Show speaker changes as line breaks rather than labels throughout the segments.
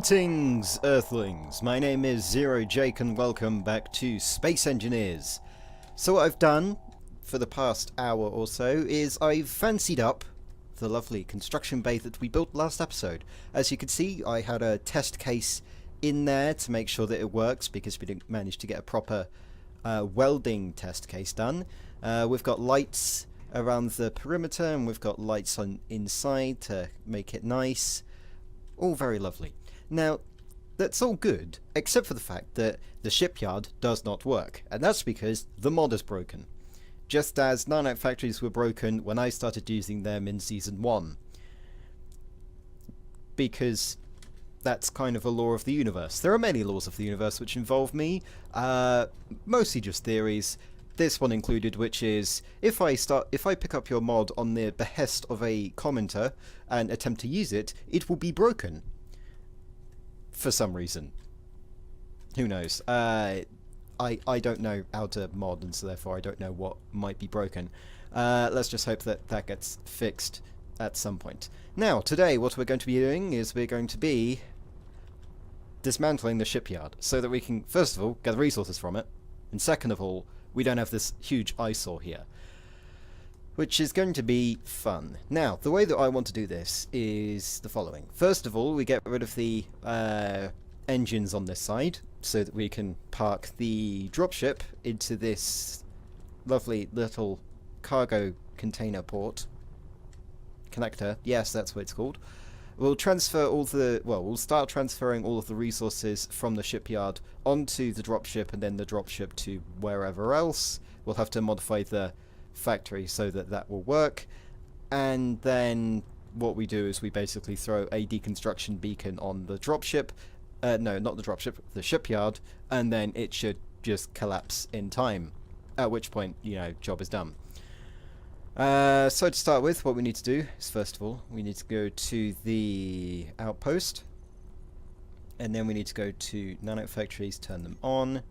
Greetings, Earthlings! My name is Zero Jake and welcome back to Space Engineers. So what I've done for the past hour or so is I've fancied up the lovely construction bay that we built last episode. As you can see, I had a test case in there to make sure that it works because we didn't manage to get a proper welding test case done. We've got lights around the perimeter and we've got lights on inside to make it nice. All very lovely. Now, that's all good, except for the fact that the shipyard does not work, and that's because the mod is broken. Just as nanite factories were broken when I started using them in Season 1. Because that's kind of a law of the universe. There are many laws of the universe which involve me, mostly just theories. This one included, which is if I pick up your mod on the behest of a commenter and attempt to use it, it will be broken. For some reason. Who knows? I don't know how to mod, and so therefore I don't know what might be broken. Let's just hope that that gets fixed at some point. Now, today what we're going to be doing is we're going to be dismantling the shipyard so that we can, first of all, get resources from it, and second of all, we don't have this huge eyesore here, which is going to be fun. Now, the way that I want to do this is the following. First of all, we get rid of the engines on this side so that we can park the dropship into this lovely little cargo container port. Connector, yes, that's what it's called. We'll transfer all the, well, we'll start transferring all of the resources from the shipyard onto the dropship and then the dropship to wherever else. We'll have to modify the factory so that that will work, and then what we do is we basically throw a deconstruction beacon on the dropship, no, not the dropship, the shipyard, and then it should just collapse in time, at which point, you know, job is done. So to start with, what we need to do is, first of all, we need to go to the outpost, and then we need to go to nanite factories, turn them on,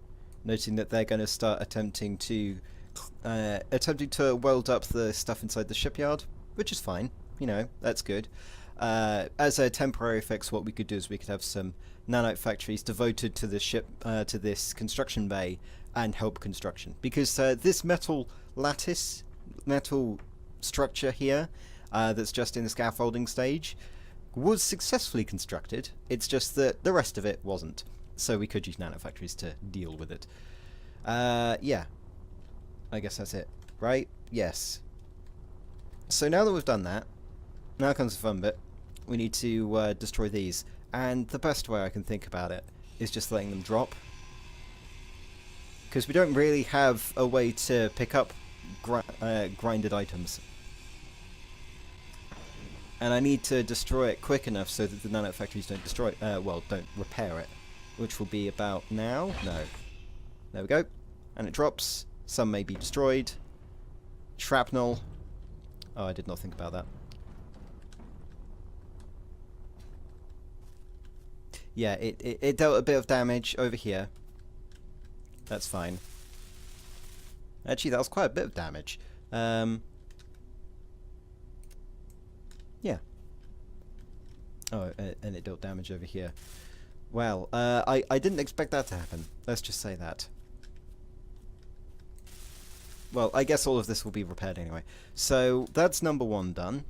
noting that they're going to start attempting to weld up the stuff inside the shipyard, which is fine, you know, that's good. As a temporary fix, what we could do is we could have some nanite factories devoted to the to this construction bay and help construction, because this metal structure here that's just in the scaffolding stage was successfully constructed. It's just that the rest of it wasn't, so we could use nanite factories to deal with it. Yeah, I guess that's it, right? Yes. So now that we've done that, now comes the fun bit. We need to destroy these, and the best way I can think about it is just letting them drop, because we don't really have a way to pick up grinded items, and I need to destroy it quick enough so that the nanite factories don't destroy well, don't repair it, which will be about now. No, there we go, and it drops. Some may be destroyed. Shrapnel. Oh, I did not think about that. Yeah, it dealt a bit of damage over here. That's fine. Actually, that was quite a bit of damage. Yeah. Oh, and it dealt damage over here. Well, I didn't expect that to happen. Let's just say that. Well, I guess all of this will be repaired anyway. So, that's number 1 done.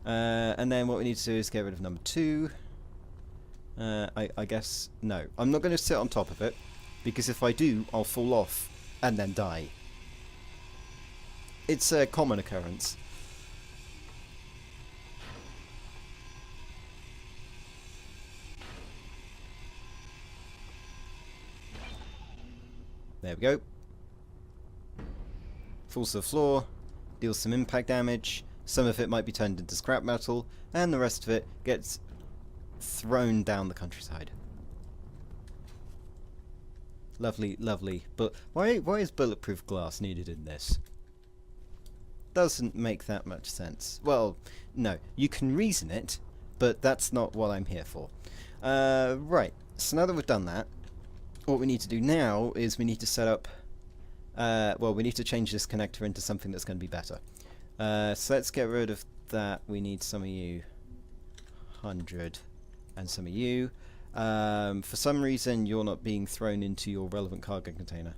And then what we need to do is get rid of number 2. I guess, no. I'm not going to sit on top of it, because if I do, I'll fall off and then die. It's a common occurrence. There we go. Falls to the floor, deals some impact damage, some of it might be turned into scrap metal, and the rest of it gets thrown down the countryside. Lovely, lovely. But why is bulletproof glass needed in this? Doesn't make that much sense. Well, no, you can reason it, but that's not what I'm here for. Right, so now that we've done that, what we need to do now is we need to set up well, we need to change this connector into something that's going to be better. So let's get rid of that. We need some of you 100. and some of you. For some reason, you're not being thrown into your relevant cargo container.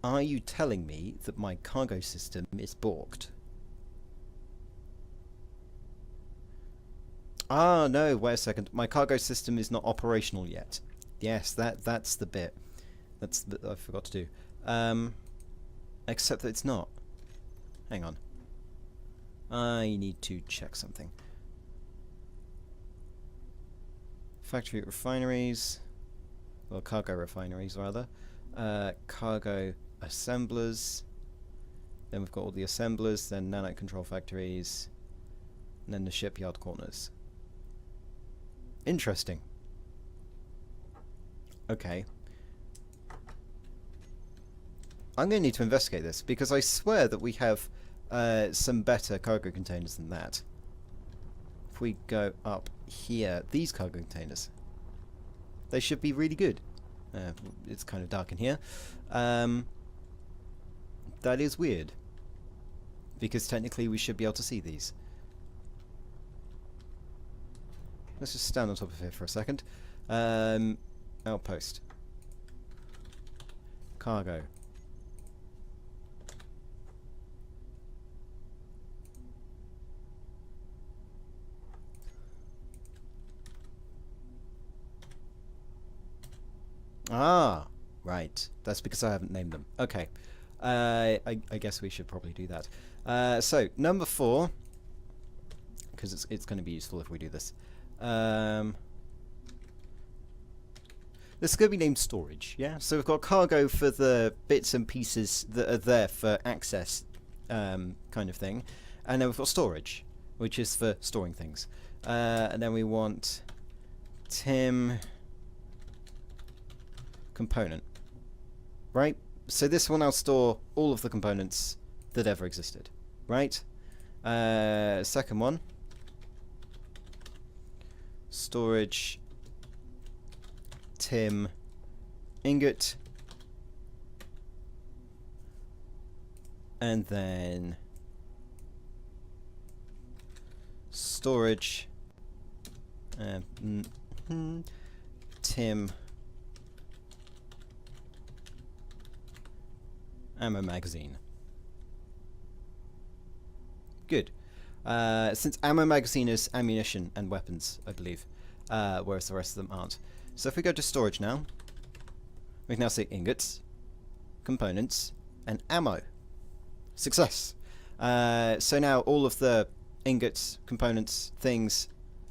Are you telling me that my cargo system is balked? Ah, no, wait a second. My cargo system is not operational yet. Yes, that's the bit. That's the bit I forgot to do. Except that it's not. Hang on. I need to check something. Factory refineries. Well, cargo refineries, rather. Cargo assemblers. Then we've got all the assemblers, then nanite control factories, and then the shipyard corners. Interesting. Okay. I'm going to need to investigate this, because I swear that we have some better cargo containers than that. If we go up here, these cargo containers, they should be really good. It's kind of dark in here. That is weird, because technically we should be able to see these. Let's just stand on top of here for a second. Outpost. Cargo. Ah, right. That's because I haven't named them. Okay. I guess we should probably do that. So, number 4, because it's going to be useful if we do this. This is going to be named storage, yeah? So we've got cargo for the bits and pieces that are there for access, kind of thing. And then we've got storage, which is for storing things. And then we want Tim component, right? So this will now store all of the components that ever existed, right? Second one, storage Tim ingot, and then storage Tim ammo magazine. Good. Since ammo magazine is ammunition and weapons, I believe, whereas the rest of them aren't. So if we go to storage now, we can now see ingots, components, and ammo. Success! So now all of the ingots, components, things,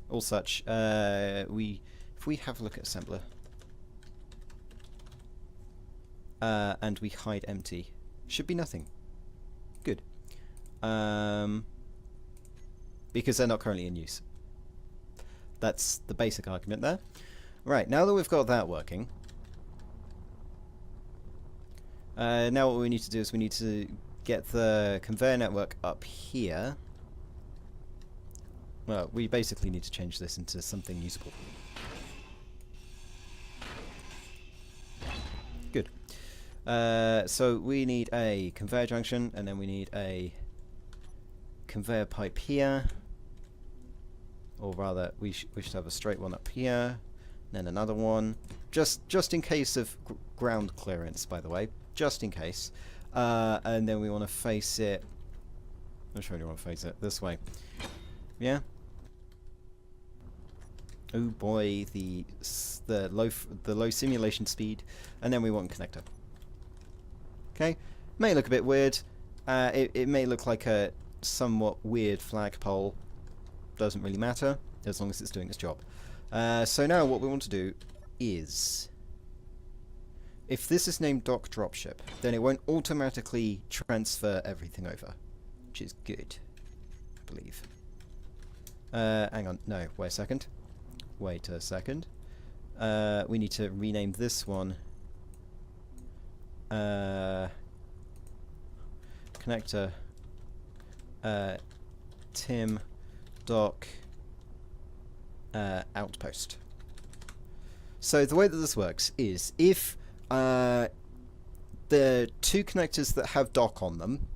all such, if we have a look at assembler, and we hide empty, should be nothing. Good. Because they're not currently in use. That's the basic argument there. Right, now that we've got that working, now what we need to do is we need to get the conveyor network up here. Well, we basically need to change this into something usable. Good. So we need a conveyor junction, and then we need a conveyor pipe here. Or rather, we should have a straight one up here, then another one, just in case of ground clearance, by the way, just in case. And then we want to face it. Which way do you want to face it? This way. Yeah. Oh boy, the low simulation speed, and then we want connector. Okay, may look a bit weird. It may look like a somewhat weird flagpole. Doesn't really matter as long as it's doing its job. So now what we want to do is, if this is named dock dropship, then it won't automatically transfer everything over, which is good, I believe. Hang on, no, wait a second. Wait a second. We need to rename this one connector Tim dock outpost. So the way that this works is if the two connectors that have dock on them,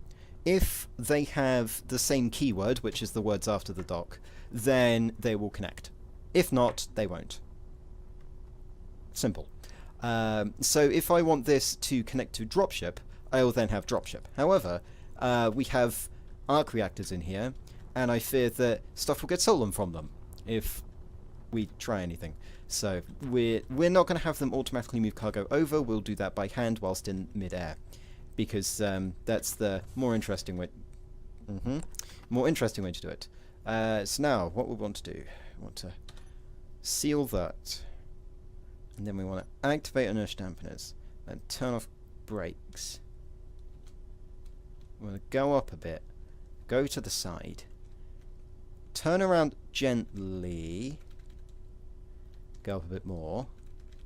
If they have the same keyword, which is the words after the dock, then they will connect. If not, they won't. Simple. So if I want this to connect to dropship, I will then have dropship. However, we have arc reactors in here, and I fear that stuff will get stolen from them if we try anything. So we're not going to have them automatically move cargo over. We'll do that by hand whilst in mid-air, because that's the more interesting way. More interesting way to do it. So now, what we want to do, we want to seal that, and then we want to activate inertia dampeners and turn off brakes. We're going to go up a bit, go to the side, turn around gently, go up a bit more,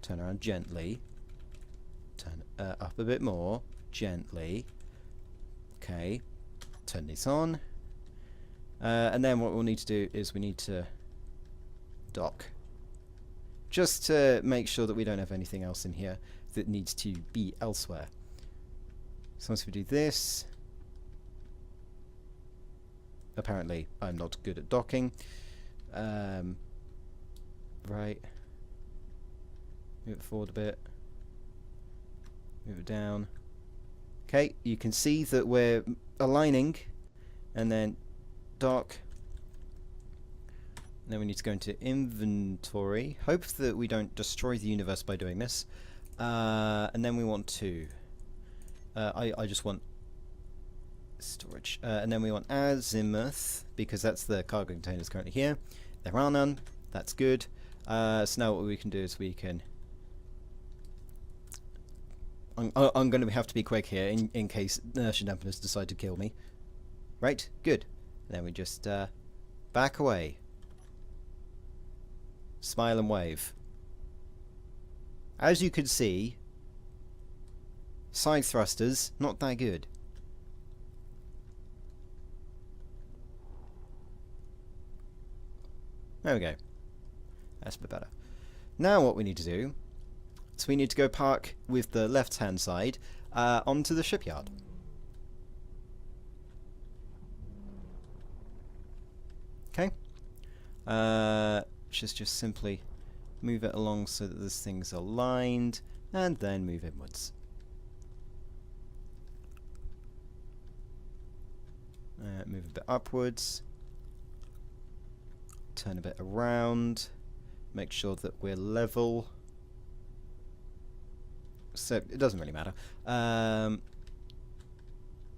turn around gently, turn up a bit more, gently. Okay, turn this on, and then what we'll need to do is we need to dock, just to make sure that we don't have anything else in here that needs to be elsewhere. So once we do this, apparently I'm not good at docking. Right, move it forward a bit, move it down. Okay, you can see that we're aligning, and then dock. And then we need to go into inventory. Hope that we don't destroy the universe by doing this. And then we want to... I just want storage. And then we want azimuth, because that's the cargo containers currently here. There are none. That's good. So now what we can do is we can... I'm going to have to be quick here in case inertia dampeners decide to kill me. Right? Good. And then we just back away. Smile and wave. As you can see, side thrusters, not that good. There we go. That's a bit better. Now what we need to do is we need to go park with the left-hand side onto the shipyard. Okay. Just simply move it along so that this thing's aligned, and then move inwards. Move a bit upwards. Turn a bit around. Make sure that we're level. So it doesn't really matter.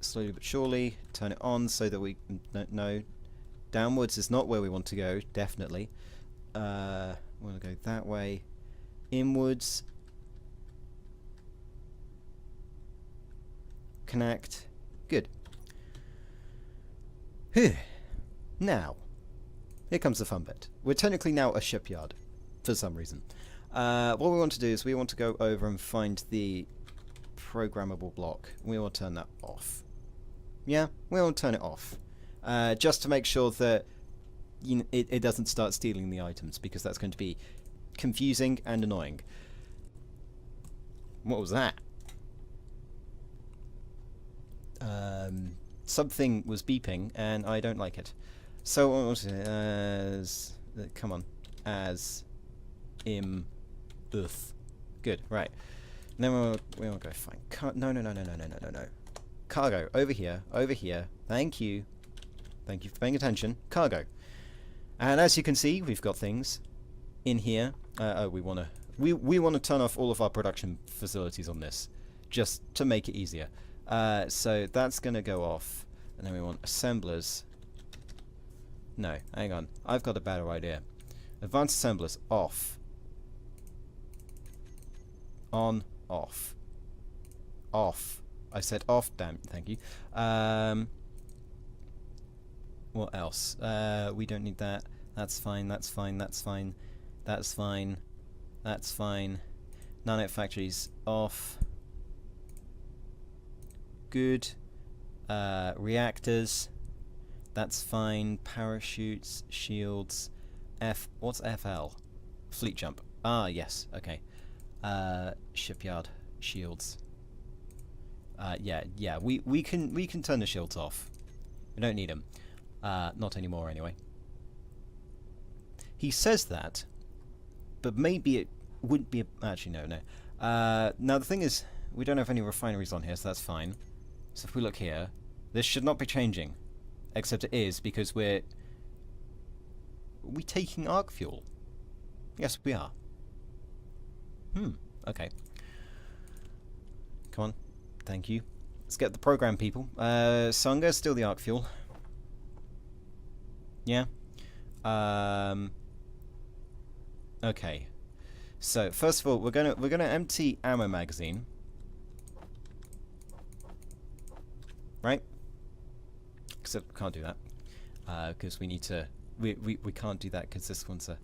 Slowly but surely turn it on so that we no. Downwards is not where we want to go, definitely. We want to go that way. Inwards. Connect. Good. Now, here comes the fun bit. We're technically now a shipyard, for some reason. What we want to do is we want to go over and find the programmable block. We will turn that off. Yeah, we will turn it off. Just to make sure that it doesn't start stealing the items, because that's going to be confusing and annoying. What was that? Something was beeping, and I don't like it. So what was it? Come on, as im uth. Good, right. And then we'll go find no. Cargo over here, over here. Thank you. Thank you for paying attention. Cargo. And as you can see, we've got things in here. We want to turn off all of our production facilities on this, just to make it easier. So that's going to go off, and then we want assemblers. No, hang on. I've got a better idea. Advanced assemblers off. On, off. Off. I said off. Damn. Thank you. What else? We don't need that. That's fine. That's fine. That's fine. That's fine. That's fine. Nanite factories off. Good. Reactors. That's fine. Parachutes, shields. What's FL? Fleet jump. Ah, yes. Okay. Shipyard shields. Yeah. We can turn the shields off. We don't need them. Not anymore, anyway. He says that, but maybe it wouldn't be. Actually, no. Now the thing is, we don't have any refineries on here, so that's fine. So if we look here, this should not be changing, except it is because we taking arc fuel? Yes, we are. Okay. Come on. Thank you. Let's get the program, people. So I'm going to steal the arc fuel. Yeah. Okay. So first of all, we're gonna empty ammo magazine. Right? Except we can't do that because we need to. We can't do that because this one's a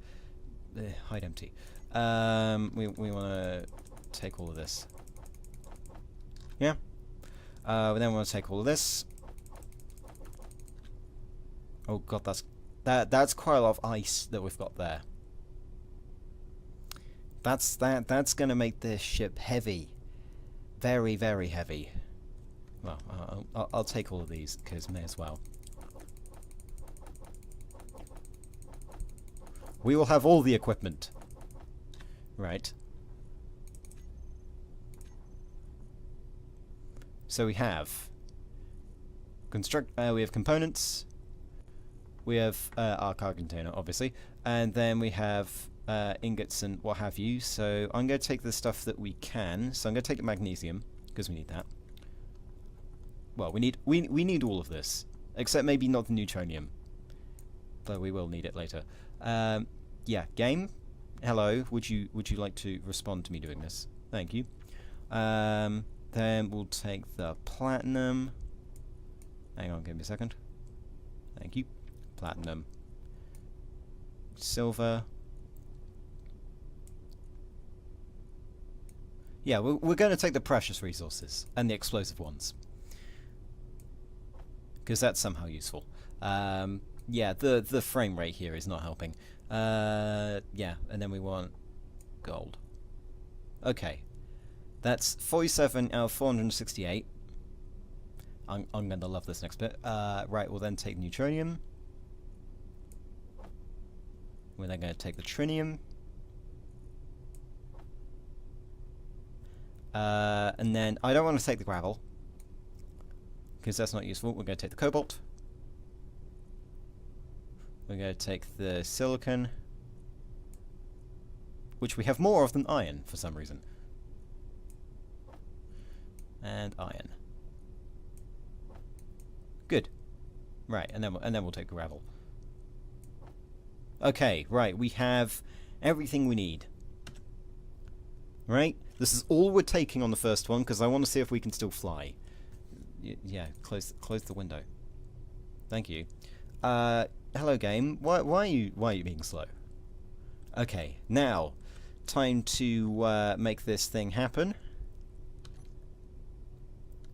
hide empty. We want to take all of this. Yeah. We then want to take all of this. Oh god, that's quite a lot of ice that we've got there. That's going to make this ship heavy, very, very heavy. Well, I'll take all of these because may as well. We will have all the equipment. Right. So we have we have components. We have our cargo container, obviously, and then we have ingots and what have you. So I'm going to take the stuff that we can. So I'm going to take the magnesium because we need that. Well, we need all of this, except maybe not the neutronium, though we will need it later. Yeah, game. Hello. Would you like to respond to me doing this? Thank you. Then we'll take the platinum. Hang on, give me a second. Thank you. Platinum. Silver. Yeah, we're going to take the precious resources and the explosive ones, because that's somehow useful. Yeah, the frame rate here is not helping. Yeah, and then we want gold. Okay, that's 47 out of 468. I'm going to love this next bit. Right, we'll then take neutronium. We're then going to take the trinium. And then I don't want to take the gravel, because that's not useful. We're going to take the cobalt. We're going to take the silicon, which we have more of than iron for some reason. And iron. Good. Right, and then we'll take gravel. Okay, right, we have everything we need. Right? This is all we're taking on the first one, because I want to see if we can still fly. Yeah, close the window. Thank you. Hello game. Why are you being slow? Okay, now time to make this thing happen.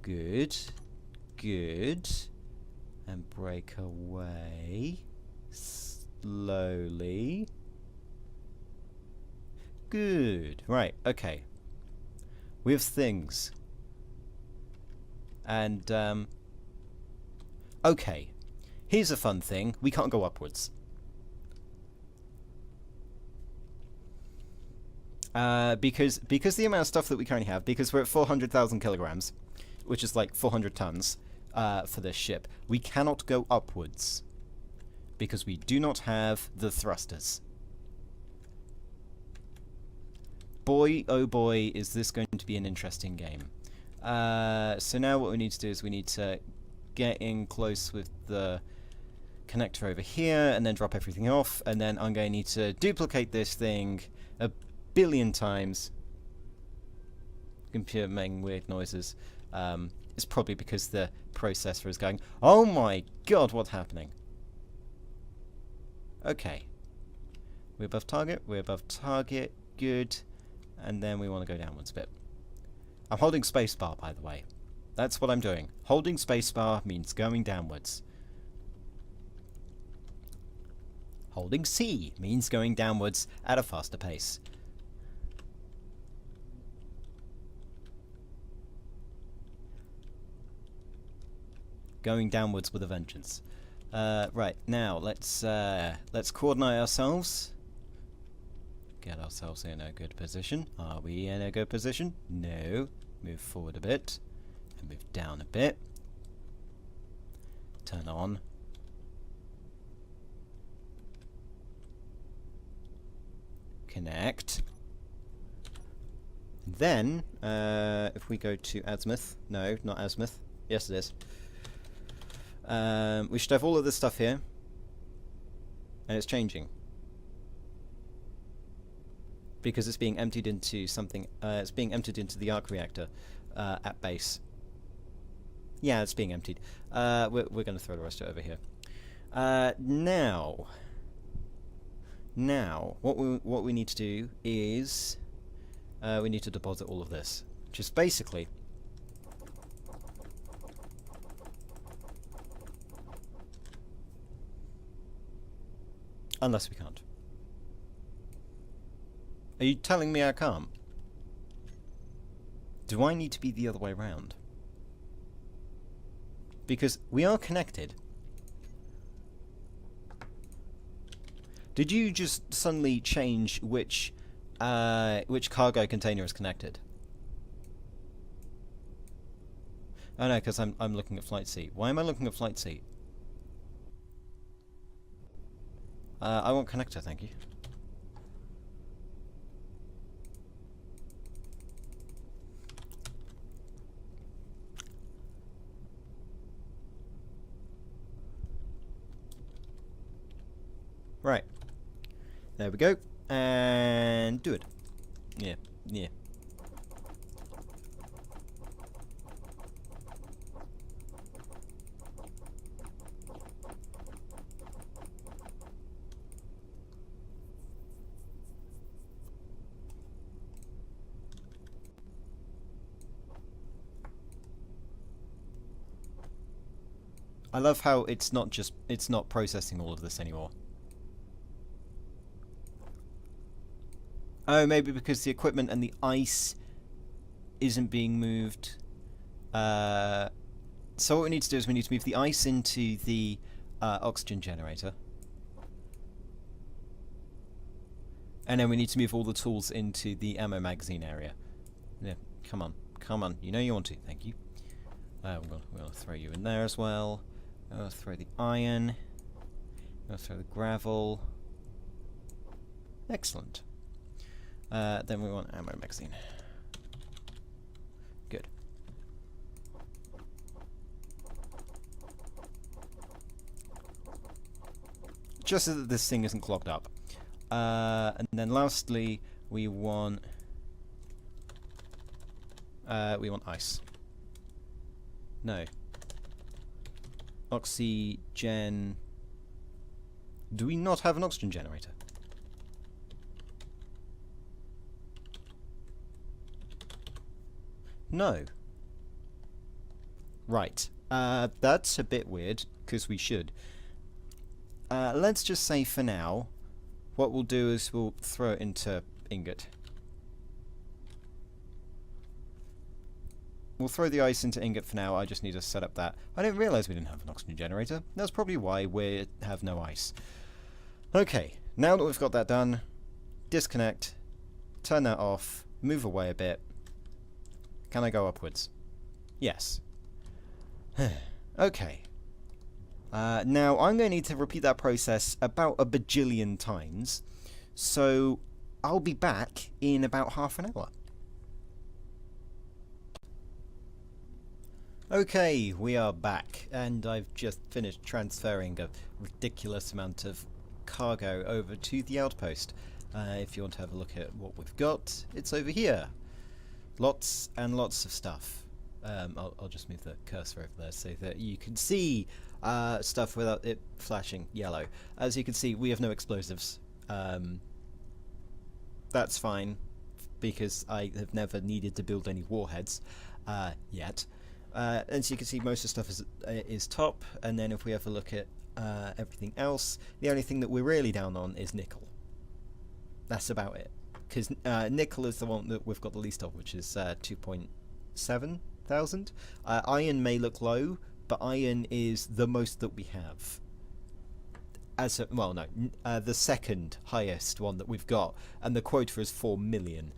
Good. And break away slowly. Good. Right, okay. We have things. And okay. Here's a fun thing. We can't go upwards. Because the amount of stuff that we currently have, because we're at 400,000 kilograms, which is like 400 tons for this ship, we cannot go upwards because we do not have the thrusters. Boy, oh boy, is this going to be an interesting game. So now what we need to do is we need to get in close with the connector over here and then drop everything off, and then I'm going to need to duplicate this thing a billion times. Computer making weird noises. It's probably because the processor is going, oh my god, what's happening? Okay. We're above target, good. And then we want to go downwards a bit. I'm holding spacebar, by the way. That's what I'm doing. Holding spacebar means going downwards. Holding C means going downwards at a faster pace. Going downwards with a vengeance. Right, now let's coordinate ourselves. Get ourselves in a good position. Are we in a good position? No. Move forward a bit. And move down a bit. Turn on. Connect. Then, if we go to azimuth. No, not azimuth. Yes, it is. We should have all of this stuff here. And it's changing. Because it's being emptied into something. It's being emptied into the arc reactor at base. Yeah, it's being emptied. We're going to throw the rest of it over here. Now, what we need to do is we need to deposit all of this, which is basically unless we can't. Are you telling me I can't? Do I need to be the other way around? Because we are connected. Did you just suddenly change which cargo container is connected? Oh no, because I'm looking at flight seat. Why am I looking at flight seat? I want connector, thank you. Right. There we go. And do it. Yeah, yeah. I love how it's not processing all of this anymore. Oh, maybe because the equipment and the ice isn't being moved. So what we need to do is we need to move the ice into the oxygen generator. And then we need to move all the tools into the ammo magazine area. Yeah, come on. Come on. You know you want to. Thank you. We're going to throw you in there as well. We'll throw the iron. We'll throw the gravel. Excellent. Then we want ammo magazine. Good. Just so that this thing isn't clogged up. And then lastly, we want ice. No. Oxygen. Do we not have an oxygen generator? No. Right. That's a bit weird, because we should. Let's just say for now, what we'll do is we'll throw it into ingot. We'll throw the ice into ingot for now. I just need to set up that. I didn't realise we didn't have an oxygen generator. That's probably why we have no ice. Okay, now that we've got that done, disconnect, turn that off, move away a bit. Can I go upwards? Yes. Okay. Now, I'm going to need to repeat that process about a bajillion times, so I'll be back in about half an hour. Okay, we are back, and I've just finished transferring a ridiculous amount of cargo over to the outpost. If you want to have a look at what we've got, it's over here. Lots and lots of stuff. I'll just move the cursor over there so that you can see stuff without it flashing yellow. As you can see, we have no explosives. That's fine, because I have never needed to build any warheads yet. As you can see, most of the stuff is top, and then if we have a look at everything else, the only thing that we're really down on is nickel. That's about it. Because nickel is the one that we've got the least of, which is 2.7 thousand. Iron may look low, but iron is the most that we have. The second highest one that we've got, and the quota is 4 million,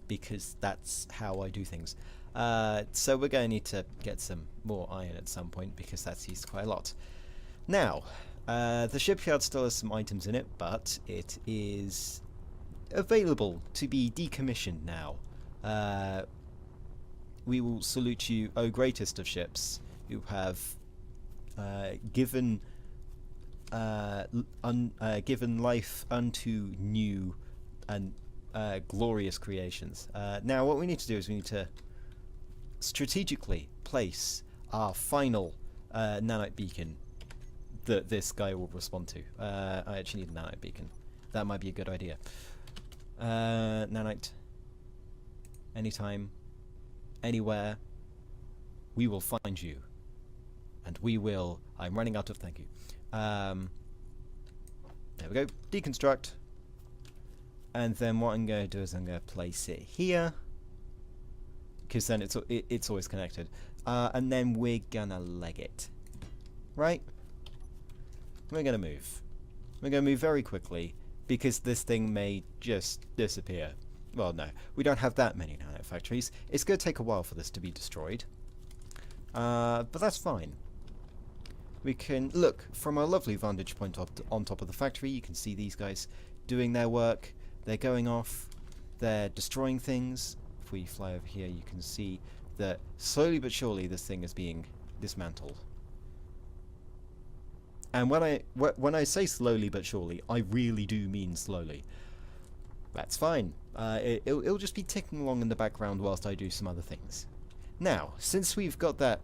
because that's how I do things. So we're going to need to get some more iron at some point, because that's used quite a lot. Now, the shipyard still has some items in it, but it is available to be decommissioned now. We will salute you, O greatest of ships, who have given life unto new and glorious creations. Now what we need to do is we need to strategically place our final nanite beacon that this guy will respond to. I actually need a nanite beacon. That might be a good idea. Nanite. Anytime. Anywhere. We will find you. And we will... I'm running out of thank you. There we go. Deconstruct. And then what I'm going to do is I'm going to place it here, because then it's always connected. And then we're gonna leg it. Right? We're gonna move. We're gonna move very quickly, because this thing may just disappear. Well, no, we don't have that many nanite factories. It's going to take a while for this to be destroyed. But that's fine. We can look from a lovely vantage point on top of the factory. You can see these guys doing their work. They're going off. They're destroying things. If we fly over here, you can see that slowly but surely this thing is being dismantled. And when I say slowly but surely, I really do mean slowly. That's fine. It'll just be ticking along in the background whilst I do some other things. Now, since we've got that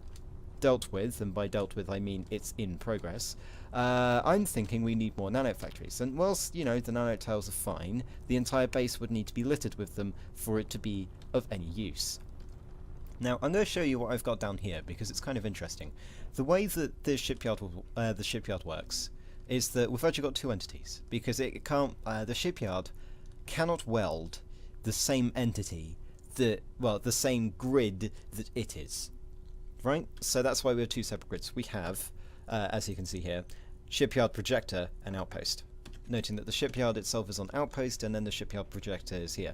dealt with, and by dealt with I mean it's in progress, I'm thinking we need more nanite factories. And whilst, you know, the nanite tiles are fine, the entire base would need to be littered with them for it to be of any use. Now, I'm going to show you what I've got down here, because it's kind of interesting. The way that the shipyard works is that we've actually got two entities, because it can't, the shipyard cannot weld the same entity that, well, the same grid that it is. Right? So that's why we have two separate grids. We have, as you can see here, Shipyard Projector and Outpost. Noting that the shipyard itself is on Outpost, and then the Shipyard Projector is here.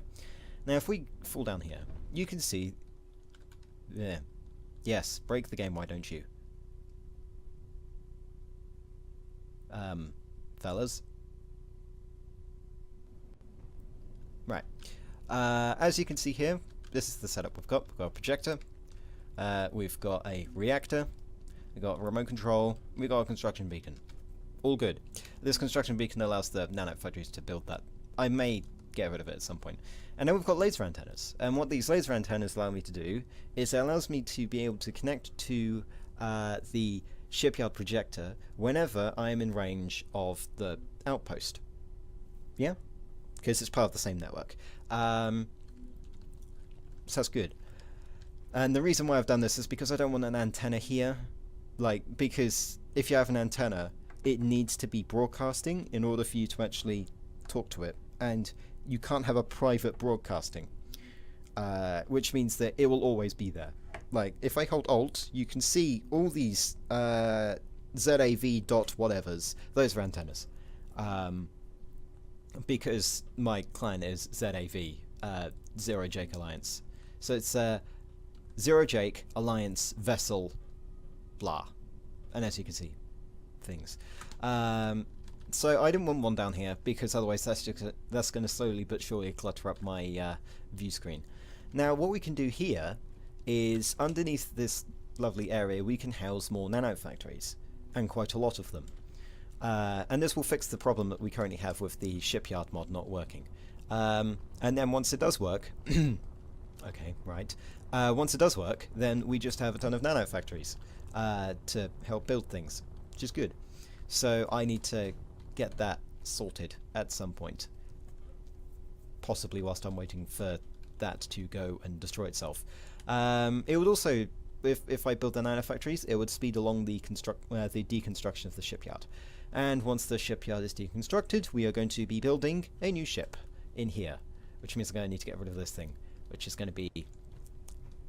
Now, if we fall down here, you can see... Yeah. Yes, break the game, why don't you? Fellas? Right. As you can see here, this is the setup we've got. We've got a projector. We've got a reactor, we've got a remote control, we've got a construction beacon. All good. This construction beacon allows the nanite factories to build that. I may get rid of it at some point. And then we've got laser antennas. And what these laser antennas allow me to do is it allows me to be able to connect to the shipyard projector whenever I am in range of the outpost. Yeah? Because it's part of the same network. So that's good. And the reason why I've done this is because I don't want an antenna here. Like, because if you have an antenna, it needs to be broadcasting in order for you to actually talk to it. And you can't have a private broadcasting. Which means that it will always be there. Like, if I hold Alt, you can see all these ZAV dot whatevers. Those are antennas. Because my client is ZAV, Zero Jake Alliance. So it's... Zero Jake, Alliance, Vessel, blah. And as you can see, things. So I didn't want one down here, because otherwise that's going to slowly but surely clutter up my view screen. Now what we can do here is, underneath this lovely area, we can house more nanite factories, and quite a lot of them. And this will fix the problem that we currently have with the shipyard mod not working. And then once it does work... okay, right. Once it does work, then we just have a ton of nanite factories to help build things, which is good. So I need to get that sorted at some point. Possibly whilst I'm waiting for that to go and destroy itself. It would also, if I build the nanite factories, it would speed along the deconstruction of the shipyard. And once the shipyard is deconstructed, we are going to be building a new ship in here, which means I'm going to need to get rid of this thing, which is going to be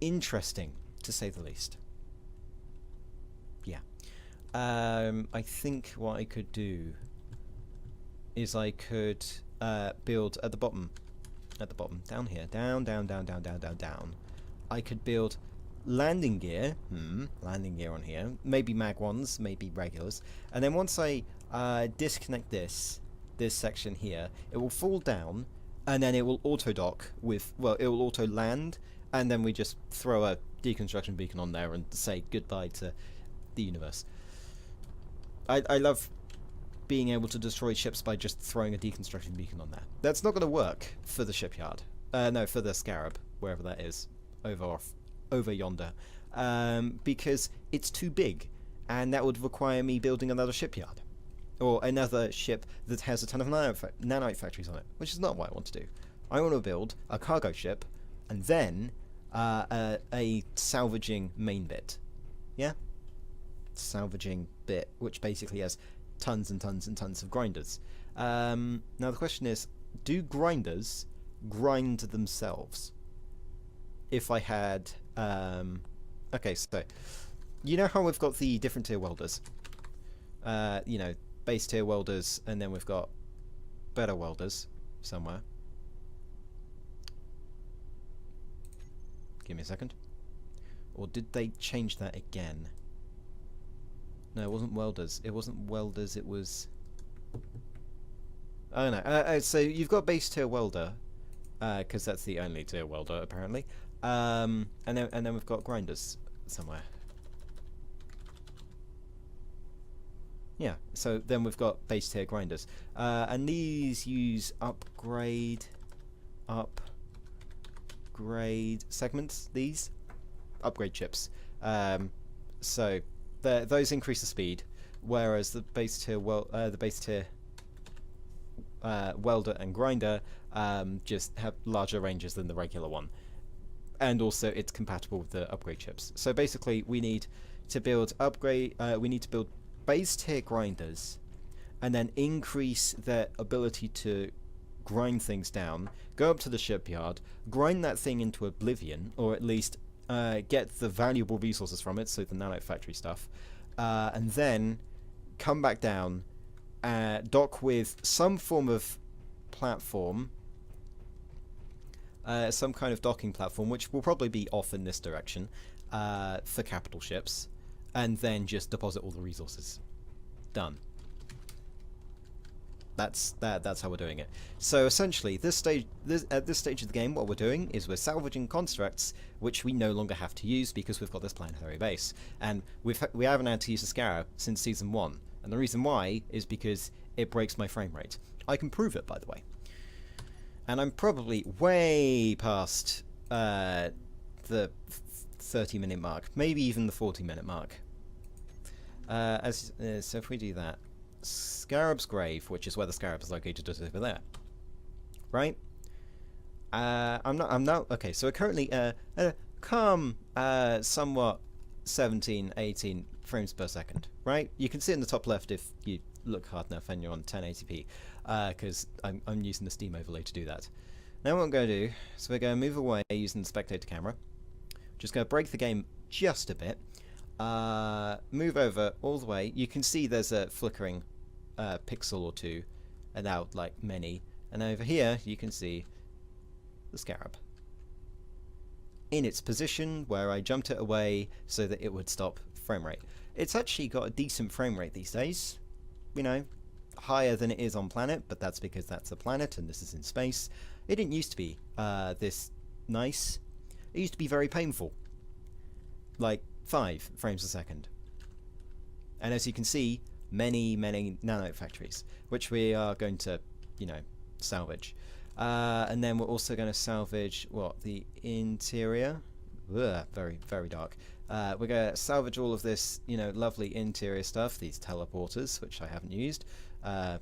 interesting, to say the least. Yeah. I think what I could do is I could build at the bottom, down here, down, down, down, down, down, down, down. I could build landing gear, landing gear on here, maybe mag ones, maybe regulars, and then once I disconnect this section here, it will fall down, and then it will auto dock with, well, it will auto land, and then we just throw a deconstruction beacon on there and say goodbye to the universe. I love being able to destroy ships by just throwing a deconstruction beacon on there. That's not going to work for the shipyard. No, for the Scarab, wherever that is, over yonder, because it's too big, and that would require me building another shipyard, or another ship that has a ton of nanite factories on it, which is not what I want to do. I want to build a cargo ship, and then a salvaging main bit. Yeah? Salvaging bit, which basically has tons and tons and tons of grinders. Now the question is, do grinders grind themselves? If I had... okay, so... You know how we've got the different tier welders? You know, base tier welders, and then we've got better welders somewhere. Give me a second. Or did they change that again? No, it wasn't welders. It wasn't welders, it was... I don't know. So you've got base tier welder, because that's the only tier welder, apparently. And then we've got grinders somewhere. Yeah, so then we've got base tier grinders. And these use upgrade segments, these? Upgrade chips. So those increase the speed, whereas the base tier welder and grinder just have larger ranges than the regular one, and also it's compatible with the upgrade chips. So basically, we need to build base tier grinders, and then increase their ability to grind things down. Go up to the shipyard, grind that thing into oblivion, or at least get the valuable resources from it, so the nanite factory stuff, and then come back down, dock with some form of platform, some kind of docking platform, which will probably be off in this direction, for capital ships, and then just deposit all the resources. Done. That's how we're doing it. So essentially, at this stage of the game, what we're doing is we're salvaging constructs which we no longer have to use because we've got this planetary base, and we haven't had to use the Scarab since season 1, and the reason why is because it breaks my frame rate. I can prove it, by the way, and I'm probably way past the 30-minute mark, maybe even the 40-minute mark. So if we do that. Scarab's grave, which is where the Scarab is located, is over there, right? I'm not. Okay, so we're currently calm, somewhat 17, 18 frames per second, right? You can see in the top left if you look hard enough and you're on 1080p, because I'm using the Steam overlay to do that. Now what I'm going to do, so we're going to move away using the spectator camera. Just going to break the game just a bit. Move over all the way. You can see there's a flickering pixel or two, and out like many. And over here, you can see the Scarab in its position where I jumped it away so that it would stop frame rate. It's actually got a decent frame rate these days. You know, higher than it is on planet, but that's because that's a planet and this is in space. It didn't used to be this nice. It used to be very painful. Like 5 frames a second. And as you can see, many nanite factories, which we are going to, you know, salvage. And then we're also going to salvage, what, the interior? Ugh, very dark. We're going to salvage all of this, you know, lovely interior stuff, these teleporters, which I haven't used,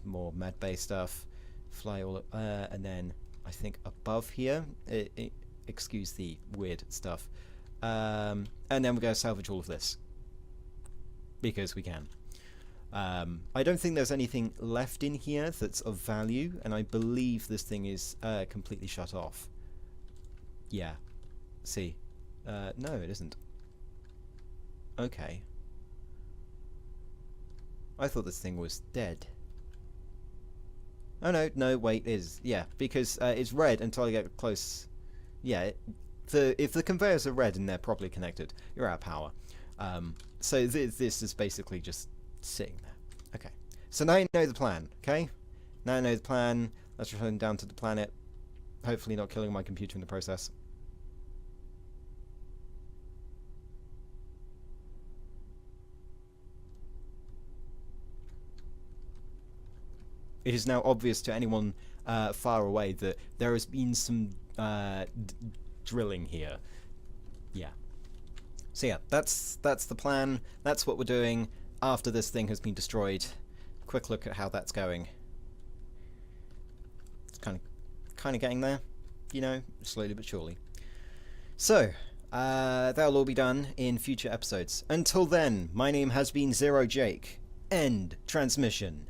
more medbay stuff, fly all, and then I think above here, excuse the weird stuff, and then we're going to salvage all of this, because we can. I don't think there's anything left in here that's of value, and I believe this thing is completely shut off. Yeah. See. No, it isn't. Okay. I thought this thing was dead. Oh no, wait, it is. Yeah, because it's red until I get close. Yeah, if the conveyors are red and they're properly connected, you're out of power. So this is basically just sitting there. Okay, so now you know the plan, okay? Now I know the plan. Let's return down to the planet. Hopefully not killing my computer in the process. It is now obvious to anyone far away that there has been some drilling here. Yeah. So yeah, that's the plan. That's what we're doing after this thing has been destroyed. Quick look at how that's going. It's kind of getting there, you know, slowly but surely. So that'll all be done in future episodes. Until then, my name has been Zero Jake. End transmission.